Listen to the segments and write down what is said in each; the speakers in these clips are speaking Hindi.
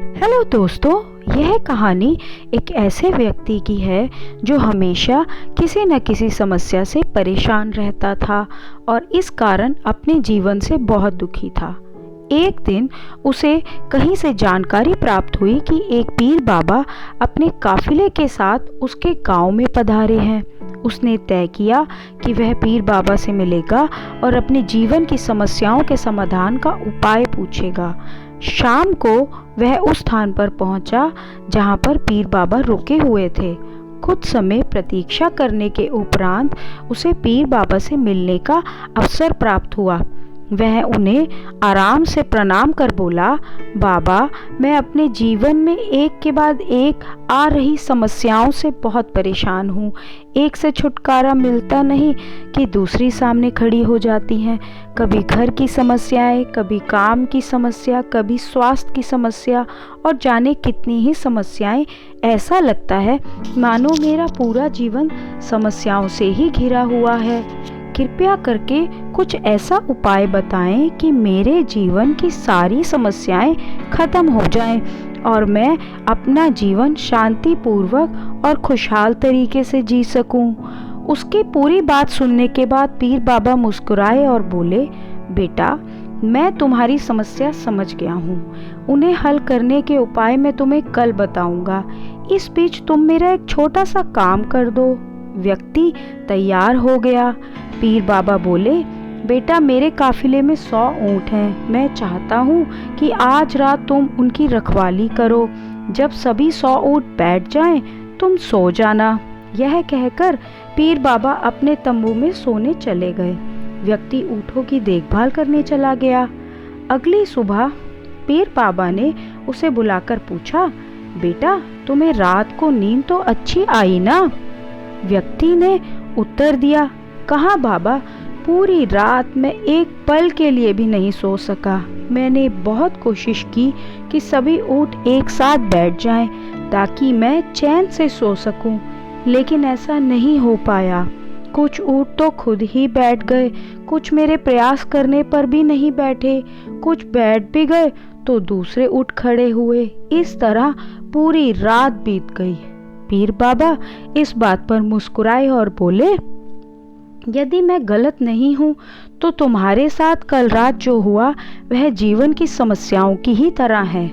हेलो दोस्तों, यह कहानी एक ऐसे व्यक्ति की है जो हमेशा किसी न किसी समस्या से परेशान रहता था और इस कारण अपने जीवन से बहुत दुखी था। एक दिन उसे कहीं से जानकारी प्राप्त हुई कि एक पीर बाबा अपने काफिले के साथ उसके गांव में पधारे हैं। उसने तय किया कि वह पीर बाबा से मिलेगा और अपने जीवन की समस्याओं के समाधान का उपाय पूछेगा। शाम को वह उस स्थान पर पहुंचा जहां पर पीर बाबा रुके हुए थे। कुछ समय प्रतीक्षा करने के उपरांत उसे पीर बाबा से मिलने का अवसर प्राप्त हुआ। वह उन्हें आराम से प्रणाम कर बोला, बाबा, मैं अपने जीवन में एक के बाद एक आ रही समस्याओं से बहुत परेशान हूँ। एक से छुटकारा मिलता नहीं कि दूसरी सामने खड़ी हो जाती हैं। कभी घर की समस्याएं, कभी काम की समस्या, कभी स्वास्थ्य की समस्या और जाने कितनी ही समस्याएं। ऐसा लगता है मानो मेरा पूरा जीवन समस्याओं से ही घिरा हुआ है। कृपया करके कुछ ऐसा उपाय बताएं कि मेरे जीवन की सारी समस्याएं खत्म हो जाएं और मैं अपना जीवन शांतिपूर्वक और खुशहाल तरीके से जी सकूं। उसकी पूरी बात सुनने के बाद पीर बाबा मुस्कुराए और बोले, बेटा, मैं तुम्हारी समस्या समझ गया हूँ। उन्हें हल करने के उपाय मैं तुम्हें कल बताऊंगा। इस बीच तुम मेरा एक छोटा सा काम कर दो। व्यक्ति तैयार हो गया। पीर बाबा बोले, बेटा, मेरे काफिले में 100 ऊँट हैं। मैं चाहता हूँ कि आज रात तुम उनकी रखवाली करो। जब सभी 100 ऊँट बैठ जाएं, तुम सो जाना। यह कहकर पीर बाबा अपने तंबू में सोने चले गए। व्यक्ति ऊँटों की देखभाल करने चला गया। अगली सुबह पीर बाबा ने उसे बुलाकर पूछा, बेटा, तुम्हें रात को नींद तो अच्छी आई ना? व्यक्ति ने उत्तर दिया, कहाँ बाबा, पूरी रात मैं एक पल के लिए भी नहीं सो सका। मैंने बहुत कोशिश की कि सभी ऊँट एक साथ बैठ जाएं ताकि मैं चैन से सो सकूं, लेकिन ऐसा नहीं हो पाया। कुछ ऊँट तो खुद ही बैठ गए, कुछ मेरे प्रयास करने पर भी नहीं बैठे, कुछ बैठ भी गए तो दूसरे ऊँट खड़े हुए। इस तरह पूरी रात बीत गई। पीर बाबा इस बात पर मुस्कुराए और बोले, यदि मैं गलत नहीं हूँ तो तुम्हारे साथ कल रात जो हुआ वह जीवन की समस्याओं की ही तरह है।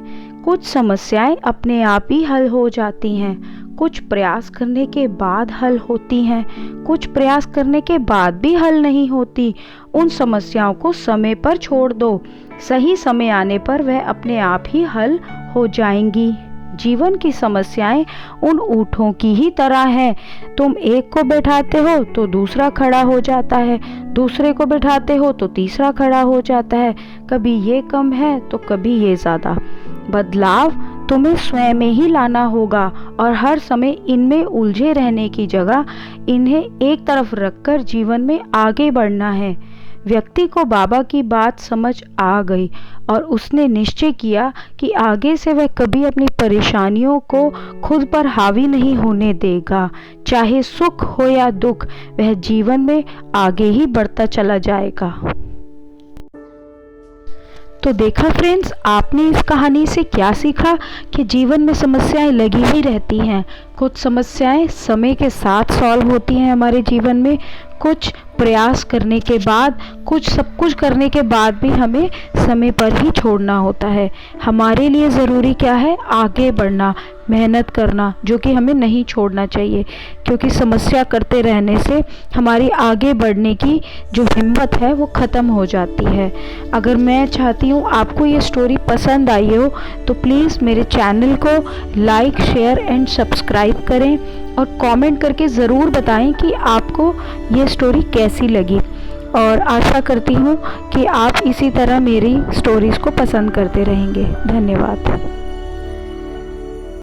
कुछ समस्याएं अपने आप ही हल हो जाती हैं, कुछ प्रयास करने के बाद हल होती हैं, कुछ प्रयास करने के बाद भी हल नहीं होती। उन समस्याओं को समय पर छोड़ दो। सही समय आने पर वह अपने आप ही हल हो जाएंगी। जीवन की समस्याएं उन ऊँटों की ही तरह हैं। तुम एक को बैठाते हो तो दूसरा खड़ा हो जाता है, दूसरे को बैठाते हो तो तीसरा खड़ा हो जाता है। कभी ये कम है तो कभी ये ज़्यादा। बदलाव तुम्हें स्वयं में ही लाना होगा और हर समय इनमें उलझे रहने की जगह इन्हें एक तरफ रखकर जीवन में आगे बढ़ना है। व्यक्ति को बाबा की बात समझ आ गई और उसने निश्चय किया कि आगे से वह कभी अपनी परेशानियों को खुद पर हावी नहीं होने देगा। चाहे सुख हो या दुख, वह जीवन में आगे ही बढ़ता चला जाएगा। तो देखा फ्रेंड्स, आपने इस कहानी से क्या सीखा कि जीवन में समस्याएं लगी ही रहती हैं। कुछ समस्याएं समय के साथ सॉल्व होती हैं हमारे जीवन में, कुछ प्रयास करने के बाद, कुछ सब कुछ करने के बाद भी हमें समय पर ही छोड़ना होता है। हमारे लिए ज़रूरी क्या है? आगे बढ़ना, मेहनत करना, जो कि हमें नहीं छोड़ना चाहिए, क्योंकि समस्या करते रहने से हमारी आगे बढ़ने की जो हिम्मत है वो ख़त्म हो जाती है। अगर मैं चाहती हूँ आपको ये स्टोरी पसंद आई हो तो प्लीज़ मेरे चैनल को लाइक, शेयर एंड सब्सक्राइब करें और कमेंट करके ज़रूर बताएं कि आपको ये स्टोरी कैसी लगी। और आशा करती हूँ कि आप इसी तरह मेरी स्टोरीज़ को पसंद करते रहेंगे। धन्यवाद।